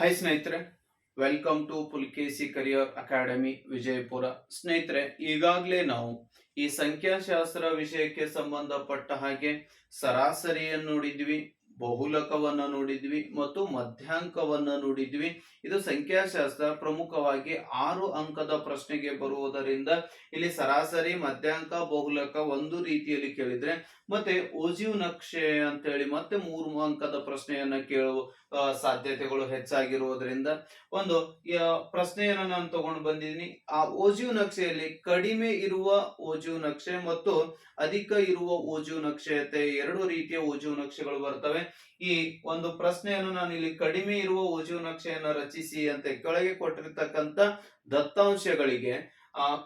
Hi ಸ್ನೇಹಿತರೆ, welcome to Pulikeshi career academy Vijayapura. ಸ್ನೇಹಿತರೆ, ಈಗಾಗಲೇ ನಾವು ಈ ಸಂಖ್ಯಾಶಾಸ್ತ್ರ ವಿಷಯಕ್ಕೆ ಸಂಬಂಧಪಟ್ಟ ಹಾಗೆ ಸರಾಸರಿಯನ್ನು ನೋಡಿದ್ವಿ, ಬಹುಲಕವನ್ನ ನೋಡಿದ್ವಿ ಮತ್ತು ಮಧ್ಯಾಂಕವನ್ನ ನೋಡಿದ್ವಿ. ಇದು ಸಂಖ್ಯಾಶಾಸ್ತ್ರ ಪ್ರಮುಖವಾಗಿ 6 ಅಂಕದ ಪ್ರಶ್ನೆಗೆ ಬರುವುದರಿಂದ ಇಲ್ಲಿ ಸರಾಸರಿ, ಮಧ್ಯಾಂಕ, ಬಹುಲಕ ಒಂದು ರೀತಿಯಲ್ಲಿ ಕೇಳಿದ್ರೆ ಮತ್ತೆ ಓಜಿವ್ ನಕ್ಷೆ ಅಂತ ಹೇಳಿ ಮತ್ತೆ 3 ಅಂಕದ ಪ್ರಶ್ನೆಯನ್ನ ಕೇಳುವ ಸಾಧ್ಯತೆಗಳು ಹೆಚ್ಚಾಗಿರುವುದರಿಂದ ಒಂದು ಪ್ರಶ್ನೆಯನ್ನು ನಾನು ತಗೊಂಡು ಬಂದಿದ್ದೀನಿ. ಆ ಓಜಿವ್ ನಕ್ಷೆಯಲ್ಲಿ ಕಡಿಮೆ ಇರುವ ಓಜಿವ್ ನಕ್ಷೆ ಮತ್ತು ಅಧಿಕ ಇರುವ ಓಜಿವ್ ನಕ್ಷೆಯತೆ 2 ರೀತಿಯ ಓಜಿವ್ ನಕ್ಷೆಗಳು ಬರ್ತವೆ. ಈ ಒಂದು ಪ್ರಶ್ನೆಯನ್ನು ನಾನು ಇಲ್ಲಿ ಕಡಿಮೆ ಇರುವ ಓಜಿವ್ ನಕ್ಷೆಯನ್ನು ರಚಿಸಿ ಅಂತ ಕೆಳಗೆ ಕೊಟ್ಟಿರ್ತಕ್ಕಂಥ ದತ್ತಾಂಶಗಳಿಗೆ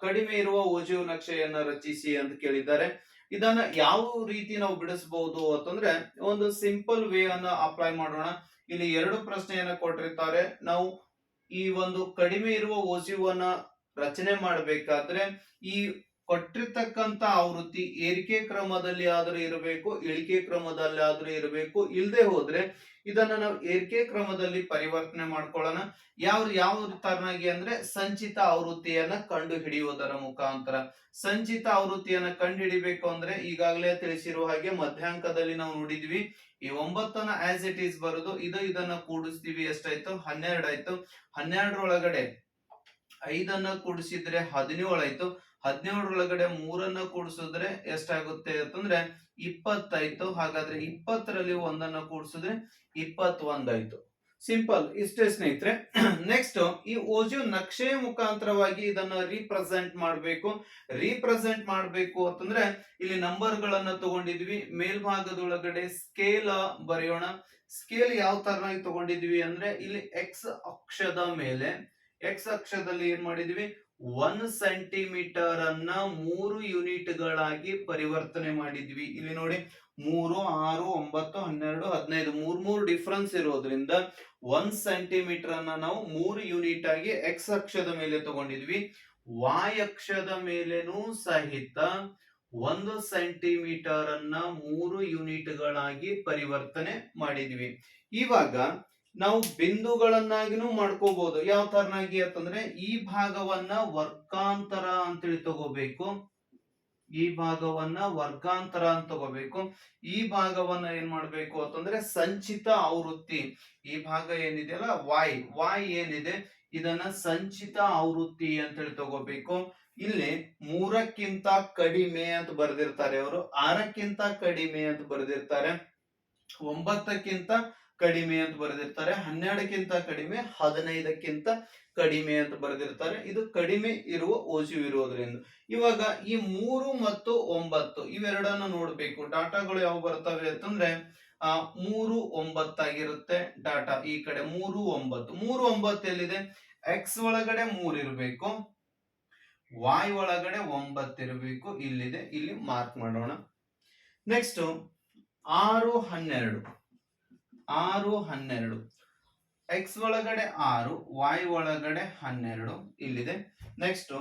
ಕಡಿಮೆ ಇರುವ ಓಜಿವ್ ನಕ್ಷೆಯನ್ನ ರಚಿಸಿ ಅಂತ ಕೇಳಿದ್ದಾರೆ. ಇದನ್ನ ಯಾವ ರೀತಿ ನಾವು ಬಿಡಿಸಬಹುದು ಅಂತಂದ್ರೆ ಒಂದು ಸಿಂಪಲ್ ವೇ ಅನ್ನ ಅಪ್ಲೈ ಮಾಡೋಣ. ಇಲ್ಲಿ 2 ಪ್ರಶ್ನೆಯನ್ನ ಕೊಟ್ಟಿರ್ತಾರೆ. ನಾವು ಈ ಒಂದು ಕಡಿಮೆ ಇರುವ ಓಜಿವನ್ನ ರಚನೆ ಮಾಡಬೇಕಾದ್ರೆ ಈ ಕೊಟ್ಟಿರ್ತಕ್ಕಂತ ಆವೃತ್ತಿ ಏರಿಕೆ ಕ್ರಮದಲ್ಲಿ ಆದ್ರೂ ಇರಬೇಕು, ಇಳಿಕೆ ಕ್ರಮದಲ್ಲಿ ಆದ್ರೂ ಇರಬೇಕು. ಇಲ್ಲದೆ ಹೋದ್ರೆ ಇದನ್ನ ನಾವು ಏರಿಕೆ ಕ್ರಮದಲ್ಲಿ ಪರಿವರ್ತನೆ ಮಾಡ್ಕೊಳ್ಳೋಣ. ಯಾವ ತರನಾಗಿ ಅಂದ್ರೆ ಸಂಚಿತ ಆವೃತ್ತಿಯನ್ನ ಕಂಡು ಹಿಡಿಯುವುದರ ಮುಖಾಂತರ. ಸಂಚಿತ ಆವೃತ್ತಿಯನ್ನ ಕಂಡು ಹಿಡಿಬೇಕು ಅಂದ್ರೆ ಈಗಾಗಲೇ ತಿಳಿಸಿರುವ ಹಾಗೆ ಮಧ್ಯಾಂಕದಲ್ಲಿ ನಾವು ನೋಡಿದ್ವಿ. ಈ 9 ಆಸ್ ಇಟ್ ಈಸ್ ಬರುದು. ಇದನ್ನ ಕೂಡಿಸ್ತೀವಿ, ಎಷ್ಟಾಯ್ತು? 12 ಆಯ್ತು. 12 ಒಳಗಡೆ 5 ಕೂಡಿಸಿದ್ರೆ 17 ಆಯ್ತು. 17 ಒಳಗಡೆ 3 ಕೂಡಿಸಿದ್ರೆ ಎಷ್ಟಾಗುತ್ತೆ ಅಂತಂದ್ರೆ 20 ಆಯ್ತು. ಹಾಗಾದ್ರೆ 20ರಲ್ಲಿ 1 ಕೂಡಿಸಿದ್ರೆ 21 ಆಯ್ತು. ಸಿಂಪಲ್, ಇಷ್ಟೇ ಸ್ನೇಹಿತರೆ. ನೆಕ್ಸ್ಟ್, ಈ ಓಜಿವ್ ನಕ್ಷೆಯ ಮುಖಾಂತರವಾಗಿ ಇದನ್ನ ರೀಪ್ರೆಸೆಂಟ್ ಮಾಡಬೇಕು ಅಂತಂದ್ರೆ ಇಲ್ಲಿ ನಂಬರ್ ಗಳನ್ನ ತಗೊಂಡಿದ್ವಿ. ಮೇಲ್ಭಾಗದೊಳಗಡೆ ಸ್ಕೇಲ್ ಬರೆಯೋಣ. ಸ್ಕೇಲ್ ಯಾವ ತರನಾಗಿ ತಗೊಂಡಿದ್ವಿ ಅಂದ್ರೆ ಇಲ್ಲಿ ಎಕ್ಸ್ ಅಕ್ಷದಲ್ಲಿ ಏನ್ ಮಾಡಿದ್ವಿ? 1 ಸೆಂಟಿಮೀಟರ್ ಅನ್ನ 3 ಯೂನಿಟ್ ಗಳಾಗಿ ಪರಿವರ್ತನೆ ಮಾಡಿದ್ವಿ. ಇಲ್ಲಿ ನೋಡಿ, 3, 6, 9, 12, 15 3 ಡಿಫರೆನ್ಸ್ ಇರೋದ್ರಿಂದ 1 ಸೆಂಟಿಮೀಟರ್ ಅನ್ನ ನಾವು 3 ಯೂನಿಟ್ ಆಗಿ ಎಕ್ಸ್ ಅಕ್ಷದ ಮೇಲೆ ತಗೊಂಡಿದ್ವಿ. ವಾಯ್ ಅಕ್ಷದ ಮೇಲೆನೂ ಸಹಿತ 1 ಸೆಂಟಿಮೀಟರ್ ಅನ್ನ 3 ಯೂನಿಟ್ ಗಳಾಗಿ ಪರಿವರ್ತನೆ ಮಾಡಿದ್ವಿ. ಇವಾಗ ನಾವು ಬಿಂದುಗಳನ್ನಾಗಿನೂ ಮಾಡ್ಕೋಬಹುದು. ಯಾವ ತರನಾಗಿ ಅಂತಂದ್ರೆ ಈ ಭಾಗವನ್ನ ವರ್ಗಾಂತರ ಅಂತೇಳಿ ತಗೋಬೇಕು. ಈ ಭಾಗವನ್ನ ವರ್ಗಾಂತರ ಅಂತ ತಗೋಬೇಕು. ಈ ಭಾಗವನ್ನ ಏನ್ ಮಾಡ್ಬೇಕು ಅಂತಂದ್ರೆ ಸಂಚಿತ ಆವೃತ್ತಿ. ಈ ಭಾಗ ಏನಿದೆಯಲ್ಲ ವಾಯ್ ಏನಿದೆ ಇದನ್ನ ಸಂಚಿತ ಆವೃತ್ತಿ ಅಂತೇಳಿ ತಗೋಬೇಕು. ಇಲ್ಲಿ 3ಕ್ಕಿಂತ ಕಡಿಮೆ ಅಂತ ಬರೆದಿರ್ತಾರೆ ಅವರು, 6ಕ್ಕಿಂತ ಕಡಿಮೆ ಅಂತ ಬರೆದಿರ್ತಾರೆ, 9ಕ್ಕಿಂತ ಕಡಿಮೆ ಅಂತ ಬರೆದಿರ್ತಾರೆ, 12ಕ್ಕಿಂತ ಕಡಿಮೆ, 15ಕ್ಕಿಂತ ಕಡಿಮೆ ಅಂತ ಬರೆದಿರ್ತಾರೆ. ಇದು ಕಡಿಮೆ ಇರುವ ಓಜಿವ್ ಇರೋದ್ರಿಂದ. ಇವಾಗ ಈ 3 ಮತ್ತು 9 ಇವೆರಡನ್ನ ನೋಡ್ಬೇಕು. ಡಾಟಾಗಳು ಯಾವ ಬರ್ತವೆ ಅಂತಂದ್ರೆ 3, 9 ಆಗಿರುತ್ತೆ ಡಾಟಾ. ಈ ಕಡೆ 3, 9. 3, 9 ಎಲ್ಲಿದೆ? ಎಕ್ಸ್ ಒಳಗಡೆ 3 ಇರಬೇಕು, ವಾಯ್ ಒಳಗಡೆ 9 ಇರಬೇಕು. ಇಲ್ಲಿದೆ, ಇಲ್ಲಿ ಮಾರ್ಕ್ ಮಾಡೋಣ. ನೆಕ್ಸ್ಟ್ 6, 12 ಎಕ್ಸ್ ಒಳಗಡೆ 6, ವಾಯ್ ಒಳಗಡೆ 12 ಇಲ್ಲಿದೆ. ನೆಕ್ಸ್ಟ್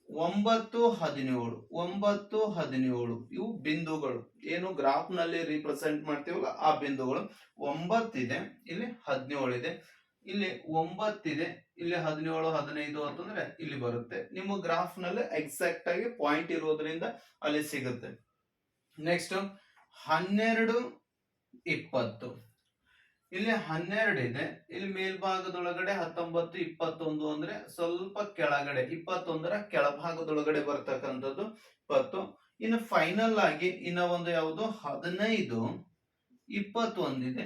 9, 17 ಇವು ಬಿಂದುಗಳು. ಏನು ಗ್ರಾಫ್ ನಲ್ಲಿ ರೀಪ್ರೆಸೆಂಟ್ ಮಾಡ್ತೀವಲ್ಲ ಆ ಬಿಂದುಗಳು. 9 ಇದೆ, ಇಲ್ಲಿ 17 ಇದೆ, ಇಲ್ಲಿ 9 ಇದೆ, ಇಲ್ಲಿ 17, 15 ಅಂತಂದ್ರೆ ಇಲ್ಲಿ ಬರುತ್ತೆ. ನಿಮ್ಮ ಗ್ರಾಫ್ ನಲ್ಲಿ ಎಕ್ಸಾಕ್ಟ್ ಆಗಿ ಪಾಯಿಂಟ್ ಇರೋದ್ರಿಂದ ಅಲ್ಲಿ ಸಿಗುತ್ತೆ. ನೆಕ್ಸ್ಟ್ 12, 20 ಇಲ್ಲಿ 12 ಇದೆ, ಇಲ್ಲಿ ಮೇಲ್ಭಾಗದೊಳಗಡೆ 19, 21 ಅಂದ್ರೆ ಸ್ವಲ್ಪ ಕೆಳಗಡೆ 21ರ ಕೆಳಭಾಗದೊಳಗಡೆ ಬರ್ತಕ್ಕಂಥದ್ದು 20. ಇನ್ನು ಫೈನಲ್ ಆಗಿ ಇನ್ನ ಒಂದು ಯಾವುದು? 15, 21 ಇದೆ,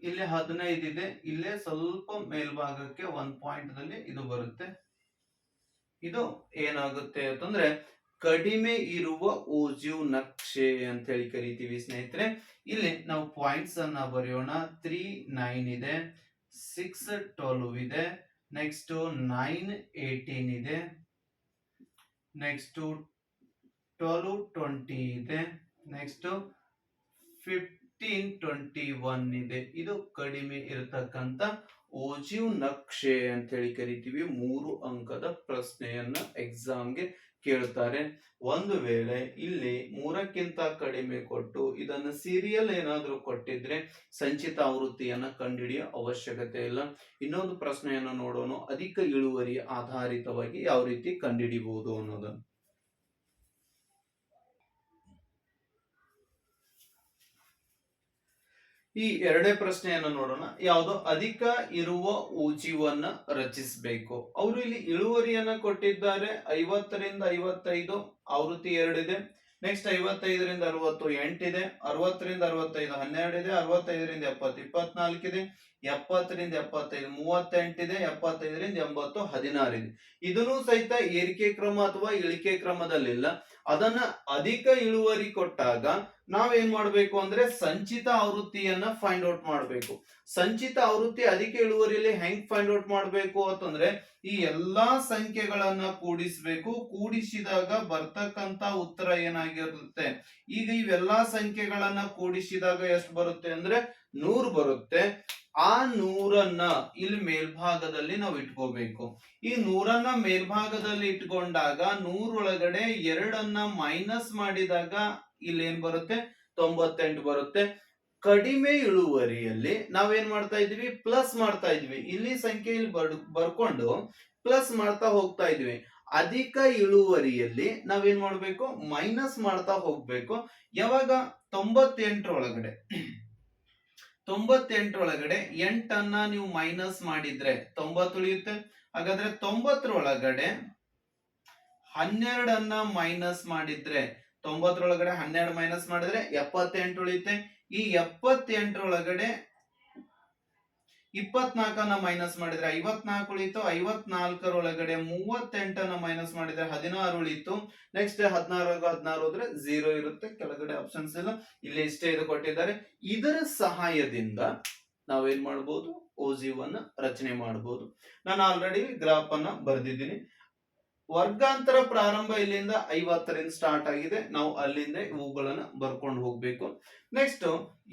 ಇಲ್ಲಿ 15 ಇದೆ, ಇಲ್ಲೇ ಸ್ವಲ್ಪ ಮೇಲ್ಭಾಗಕ್ಕೆ 1 ಪಾಯಿಂಟ್ ದಲ್ಲಿ ಇದು ಬರುತ್ತೆ. ಇದು ಏನಾಗುತ್ತೆ ಅಂತಂದ್ರೆ ಕಡಿಮೆ ಇರುವ ಓಜಿವ್ ನಕ್ಷೆ ಅಂತ ಹೇಳಿ ಕರಿತೀವಿ ಸ್ನೇಹಿತರೆ. ಇಲ್ಲಿ ನಾವು ಪಾಯಿಂಟ್ಸ್ ಅನ್ನ ಬರೆಯೋಣ. 3, 9 ಇದೆ, 6, 12 ಇದೆ, ನೆಕ್ಸ್ಟ್ 9, 18 ಇದೆ, ನೆಕ್ಸ್ಟ್ 12, 20 ಇದೆ, ನೆಕ್ಸ್ಟ್ 15, 21 ಇದೆ. ಇದು ಕಡಿಮೆ ಇರತಕ್ಕಂತ ಓಜಿವ್ ನಕ್ಷೆ ಅಂತ ಹೇಳಿ ಕರಿತೀವಿ. 3 ಅಂಕದ ಪ್ರಶ್ನೆಯನ್ನ ಎಕ್ಸಾಮ್ಗೆ ಕೇಳ್ತಾರೆ. ಒಂದು ವೇಳೆ ಇಲ್ಲಿ 3ಕ್ಕಿಂತ ಕಡಿಮೆ ಕೊಟ್ಟು ಇದನ್ನು ಸೀರಿಯಲ್ ಏನಾದ್ರೂ ಕೊಟ್ಟಿದ್ರೆ ಸಂಚಿತ ಆವೃತ್ತಿಯನ್ನ ಕಂಡುಹಿಡಿಯೋ ಅವಶ್ಯಕತೆ ಇಲ್ಲ. ಇನ್ನೊಂದು ಪ್ರಶ್ನೆಯನ್ನು ನೋಡೋಣ, ಅಧಿಕ ಇಳುವರಿ ಆಧಾರಿತವಾಗಿ ಯಾವ ರೀತಿ ಕಂಡುಹಿಡಿಬಹುದು ಅನ್ನೋದನ್ನು. ಈ ಎರಡೇ ಪ್ರಶ್ನೆಯನ್ನು ನೋಡೋಣ. ಯಾವುದು ಅಧಿಕ ಇರುವ ಊಜಿವನ್ನ ರಚಿಸಬೇಕು. ಅವರು ಇಲ್ಲಿ ಇಳುವರಿಯನ್ನ ಕೊಟ್ಟಿದ್ದಾರೆ 50ರಿಂದ 55, ಆವೃತ್ತಿ 2 ಇದೆ. ನೆಕ್ಸ್ಟ್ 55ರಿಂದ 60 8 ಇದೆ, 60ರಿಂದ 65 12 ಇದೆ, 65ರಿಂದ 70 24 ಇದೆ, 70ರಿಂದ 75 38 ಇದೆ, 75ರಿಂದ 80 16 ಇದೆ. ಇದನ್ನು ಸಹಿತ ಏರಿಕೆ ಕ್ರಮ ಅಥವಾ ಇಳಿಕೆ ಕ್ರಮದಲ್ಲಿಲ್ಲ. ಅದನ್ನ ಅಧಿಕ ಇಳುವರಿ ಕೊಟ್ಟಾಗ ನಾವೇನ್ ಮಾಡ್ಬೇಕು ಅಂದ್ರೆ ಸಂಚಿತ ಆವೃತ್ತಿಯನ್ನ ಫೈಂಡ್ ಔಟ್ ಮಾಡಬೇಕು. ಸಂಚಿತ ಆವೃತ್ತಿ ಅಧಿಕ ಇಳುವರಿಯಲ್ಲಿ ಹೆಂಗ್ ಫೈಂಡ್ ಔಟ್ ಮಾಡಬೇಕು ಅಂತಂದ್ರೆ ಈ ಎಲ್ಲಾ ಸಂಖ್ಯೆಗಳನ್ನ ಕೂಡಿಸಬೇಕು. ಕೂಡಿಸಿದಾಗ ಬರ್ತಕ್ಕಂತ ಉತ್ತರ ಏನಾಗಿರುತ್ತೆ, ಈಗ ಇವೆಲ್ಲಾ ಸಂಖ್ಯೆಗಳನ್ನ ಕೂಡಿಸಿದಾಗ ಎಷ್ಟು ಬರುತ್ತೆ ಅಂದ್ರೆ 100 ಬರುತ್ತೆ. ಆ 100ನ್ನ ಇಲ್ಲಿ ಮೇಲ್ಭಾಗದಲ್ಲಿ ನಾವು ಇಟ್ಕೋಬೇಕು. ಈ 100ನ್ನ ಮೇಲ್ಭಾಗದಲ್ಲಿ ಇಟ್ಕೊಂಡಾಗ 100 ಒಳಗಡೆ 2ಅನ್ನ ಮೈನಸ್ ಮಾಡಿದಾಗ ಇಲ್ಲಿ ಏನ್ ಬರುತ್ತೆ, 98 ಬರುತ್ತೆ. ಕಡಿಮೆ ಇಳುವರಿಯಲ್ಲಿ ನಾವೇನ್ ಮಾಡ್ತಾ ಇದೀವಿ, ಪ್ಲಸ್ ಮಾಡ್ತಾ ಇದೀವಿ. ಇಲ್ಲಿ ಸಂಖ್ಯೆ ಇಲ್ಲಿ ಬರ್ಕೊಂಡು ಪ್ಲಸ್ ಮಾಡ್ತಾ ಹೋಗ್ತಾ ಇದೀವಿ. ಅಧಿಕ ಇಳುವರಿಯಲ್ಲಿ ನಾವೇನ್ ಮಾಡ್ಬೇಕು, ಮೈನಸ್ ಮಾಡ್ತಾ ಹೋಗ್ಬೇಕು. ಯಾವಾಗ 98 ಒಳಗಡೆ 8ಅನ್ನ ನೀವು ಮೈನಸ್ ಮಾಡಿದ್ರೆ 90 ಉಳಿಯುತ್ತೆ. ಹಾಗಾದ್ರೆ 90 ಒಳಗಡೆ 12ಅನ್ನ ಮೈನಸ್ ಮಾಡಿದ್ರೆ 90 ಒಳಗಡೆ 12 ಮೈನಸ್ ಮಾಡಿದ್ರೆ 78 ಉಳಿಯುತ್ತೆ. ಈ 78 ಒಳಗಡೆ 24ಅನ್ನ ಮೈನಸ್ ಮಾಡಿದ್ರೆ 54 ಉಳಿತು. 54 ಒಳಗಡೆ 38ಅನ್ನ ಮೈನಸ್ ಮಾಡಿದ್ರೆ 16 ಉಳಿತು. ನೆಕ್ಸ್ಟ್ 16 ಹೋದ್ರೆ 0 ಇರುತ್ತೆ, ಕೆಳಗಡೆ ಆಪ್ಷನ್ಸ್ ಇಲ್ಲ. ಇಲ್ಲಿ ಇಷ್ಟೇ ಇದು ಕೊಟ್ಟಿದ್ದಾರೆ. ಇದರ ಸಹಾಯದಿಂದ ನಾವೇನ್ ಮಾಡಬಹುದು, ಓಜಿವನ್ನ ರಚನೆ ಮಾಡಬಹುದು. ನಾನು ಆಲ್ರೆಡಿ ಗ್ರಾಫ್ ಅನ್ನ ಬರೆದಿದ್ದೀನಿ. ವರ್ಗಾಂತರ ಪ್ರಾರಂಭ ಇಲ್ಲಿಂದ 50ರಿಂದ ಸ್ಟಾರ್ಟ್ ಆಗಿದೆ. ನಾವು ಅಲ್ಲಿಂದ ಇವುಗಳನ್ನ ಬರ್ಕೊಂಡು ಹೋಗ್ಬೇಕು. ನೆಕ್ಸ್ಟ್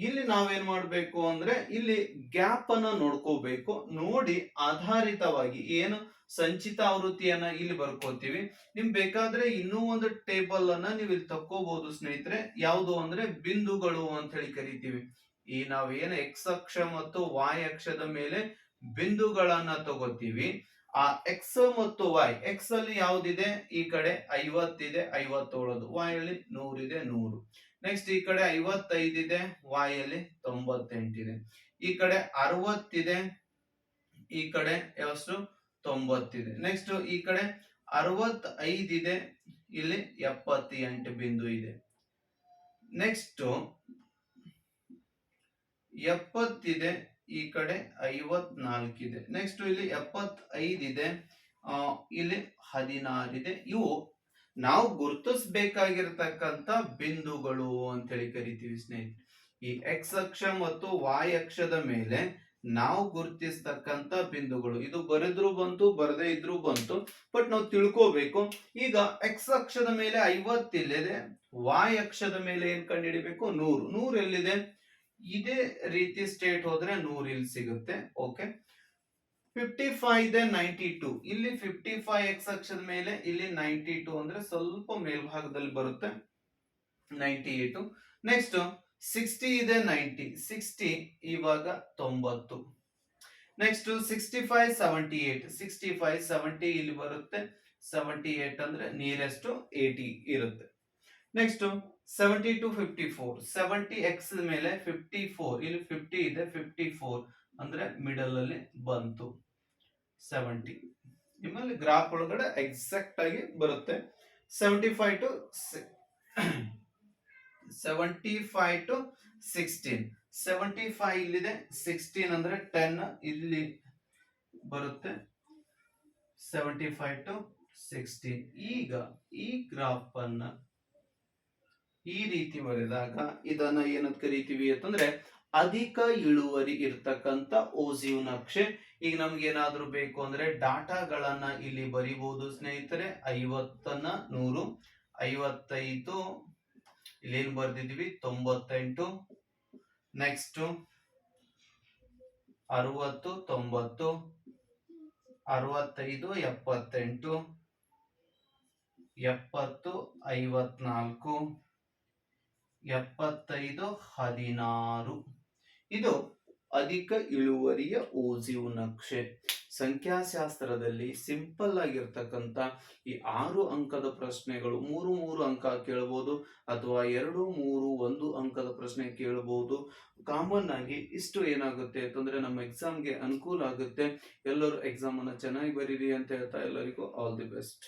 ಇಲ್ಲಿ ನಾವೇನ್ ಮಾಡ್ಬೇಕು ಅಂದ್ರೆ ಇಲ್ಲಿ ಗ್ಯಾಪ್ ಅನ್ನ ನೋಡ್ಕೋಬೇಕು. ನೋಡಿ ಆಧಾರಿತವಾಗಿ ಏನು ಸಂಚಿತ ಆವೃತ್ತಿಯನ್ನ ಇಲ್ಲಿ ಬರ್ಕೋತೀವಿ. ನಿಮ್ ಬೇಕಾದ್ರೆ ಇನ್ನೂ ಒಂದು ಟೇಬಲ್ ಅನ್ನ ನೀವು ಇಲ್ಲಿ ತಕ್ಕೋಬಹುದು ಸ್ನೇಹಿತರೆ. ಯಾವುದು ಅಂದ್ರೆ ಬಿಂದುಗಳು ಅಂತ ಹೇಳಿ ಕರಿತೀವಿ. ಈ ನಾವೇನು ಎಕ್ಸ್ ಅಕ್ಷ ಮತ್ತು ವಾಯ್ ಅಕ್ಷದ ಮೇಲೆ ಬಿಂದುಗಳನ್ನ ತಗೋತೀವಿ. ಆ ಎಕ್ಸ್ ಮತ್ತು ವೈ, ಎಕ್ಸ್ ಅಲ್ಲಿ ಯಾವ್ದಿದೆ, ಈ ಕಡೆ 50 ಇದೆ, 57, ವೈ ಅಲ್ಲಿ 100 ಇದೆ, 100. ನೆಕ್ಸ್ಟ್ ಈ ಕಡೆ 55 ಇದೆ, ವೈ ಅಲ್ಲಿ 98 ಇದೆ. ಈ ಕಡೆ 60 ಇದೆ, ಈ ಕಡೆ ಎಷ್ಟು 90 ಇದೆ. ನೆಕ್ಸ್ಟ್ ಈ ಕಡೆ 65 ಇದೆ, ಇಲ್ಲಿ 78 ಬಿಂದು ಇದೆ. ನೆಕ್ಸ್ಟ್ 70 ಇದೆ, ಈ ಕಡೆ 54 ಇದೆ. ನೆಕ್ಸ್ಟ್ ಇಲ್ಲಿ 75 ಇದೆ, ಇಲ್ಲಿ 16 ಇದೆ. ಇವು ನಾವು ಗುರುತಿಸಬೇಕಾಗಿರ್ತಕ್ಕಂತ ಬಿಂದುಗಳು ಅಂತ ಹೇಳಿ ಕರಿತೀವಿ ಸ್ನೇಹಿತರೆ. ಈ ಎಕ್ಸ್ ಅಕ್ಷ ಮತ್ತು ವಾಯ್ ಅಕ್ಷದ ಮೇಲೆ ನಾವು ಗುರುತಿಸ್ತಕ್ಕಂತ ಬಿಂದುಗಳು. ಇದು ಬರೆದ್ರು ಬಂತು, ಬರದೇ ಇದ್ರು ಬಂತು, ಬಟ್ ನಾವು ತಿಳ್ಕೋಬೇಕು. ಈಗ ಎಕ್ಸ್ ಅಕ್ಷದ ಮೇಲೆ 50 ಇಲ್ಲಿದೆ, ವಾಯ್ ಅಕ್ಷದ ಮೇಲೆ ಏನ್ ಕಂಡುಹಿಡಿಬೇಕು, 100. 100 ಎಲ್ಲಿದೆ, ಇದೇ ರೀತಿ ಸ್ಟೇಟ್ ಹೋದ್ರೆ 100 ಇಲ್ಲಿ ಸಿಗುತ್ತೆ. ಓಕೆ, 55 ಇದೆ, 92 ಇಲ್ಲಿ 55 ಎಕ್ಸ್ ಅಕ್ಷದ ಮೇಲೆ, ಇಲ್ಲಿ 92 ಅಂದ್ರೆ ಸ್ವಲ್ಪ ಮೇಲ್ಭಾಗದಲ್ಲಿ ಬರುತ್ತೆ 98. ನೆಕ್ಸ್ಟ್ 60 ಇದೆ, 90 60 ಇವಾಗ 90. ನೆಕ್ಸ್ಟ್ 65 78 65 70 ಇಲ್ಲಿ ಬರುತ್ತೆ 78 ಅಂದ್ರೆ ನಿಯರೆಸ್ಟ್ 80 ಇರುತ್ತೆ. ನೆಕ್ಸ್ಟ್ 72 54 70 ಎಕ್ಸ್ ಮೇಲೆ 54 ಇಲ್ಲಿ 50 ಇದೆ, 54 ಅಂದ್ರೆ ಮಿಡಲ್ ಅಲ್ಲಿ ಬಂತು 70. ನಿಮ್ಮಲ್ಲಿ ಗ್ರಾಫ್ ಒಳಗಡೆ ಎಕ್ಸಾಕ್ಟ್ ಆಗಿ ಬರುತ್ತೆ. 75 to 16 75 ಇಲ್ಲಿದೆ, 16 ಅಂದ್ರೆ 10 ಇಲ್ಲಿ ಬರುತ್ತೆ 75 to 16. ಈಗ ಈ ಗ್ರಾಫ್ ಅನ್ನ ಈ ರೀತಿ ಬರೆದಾಗ ಇದನ್ನ ಏನಂತ ಕರಿತೀವಿ ಅಂತಂದ್ರೆ ಅಧಿಕ ಇಳುವರಿ ಇರ್ತಕ್ಕಂತ ಓಜಿವ್ ನಕ್ಷೆ. ಈಗ ನಮ್ಗೆ ಏನಾದ್ರೂ ಬೇಕು ಅಂದ್ರೆ ಡಾಟಾಗಳನ್ನ ಇಲ್ಲಿ ಬರಿಬಹುದು ಸ್ನೇಹಿತರೆ. 50ನ್ನ 100, 55 ಇಲ್ಲೇನು ಬರ್ದಿದ್ವಿ 98, ನೆಕ್ಸ್ಟ್ 60 90, 65 78, 70 54 75 16 ಇದು ಅಧಿಕ ಇಳುವರಿಯ ಓಜಿವ್ ನಕ್ಷೆ. ಸಂಖ್ಯಾಶಾಸ್ತ್ರದಲ್ಲಿ ಸಿಂಪಲ್ ಆಗಿರ್ತಕ್ಕಂಥ ಈ 6 ಅಂಕದ ಪ್ರಶ್ನೆಗಳು 3 ಅಂಕ ಕೇಳಬಹುದು ಅಥವಾ 2 3 1 ಅಂಕದ ಪ್ರಶ್ನೆ ಕೇಳಬಹುದು. ಕಾಮನ್ ಆಗಿ ಇಷ್ಟು ಏನಾಗುತ್ತೆ ಅಂತಂದ್ರೆ ನಮ್ಮ ಎಕ್ಸಾಮ್ಗೆ ಅನುಕೂಲ ಆಗುತ್ತೆ. ಎಲ್ಲರೂ ಎಕ್ಸಾಮ್ ಅನ್ನ ಚೆನ್ನಾಗಿ ಬರೀರಿ ಅಂತ ಹೇಳ್ತಾ ಎಲ್ಲರಿಗೂ ಆಲ್ ದಿ ಬೆಸ್ಟ್.